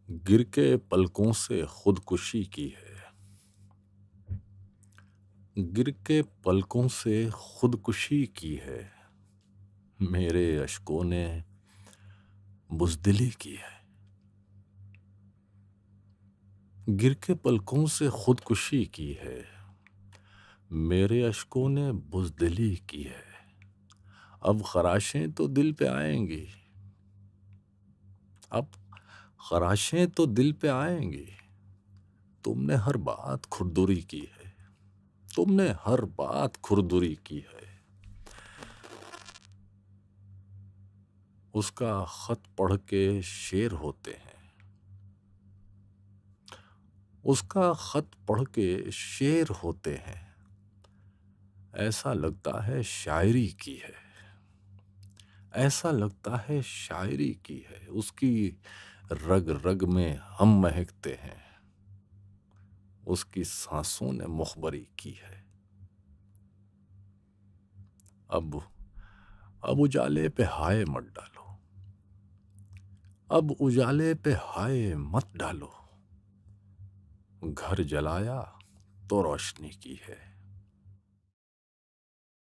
गिर के पलकों से खुदकुशी की है। गिर के पलकों से खुदकुशी की है। मेरे अश्कों ने बुज़दिली की है। गिर के पलकों से खुदकुशी की है। मेरे अश्कों ने बुज़दिली की है। अब ख़राशें तो दिल पे आएँगी। अब ख़राशें तो दिल पे आएँगी। तुमने हर बात खुरदुरी की है। तुमने हर बात खुरदुरी की है। उसका ख़त पढ़ के शेर होते हैं। उसका ख़त पढ़ के शेर होते हैं। ऐसा लगता है शायरी की है। ऐसा लगता है शायरी की है। उसकी रग रग में हम महकते हैं। उसकी सांसों ने मुखबरी की है। अब उजाले पे हाय मत डालो। अब उजाले पे हाय मत डालो। घर जलाया तो रोशनी की है।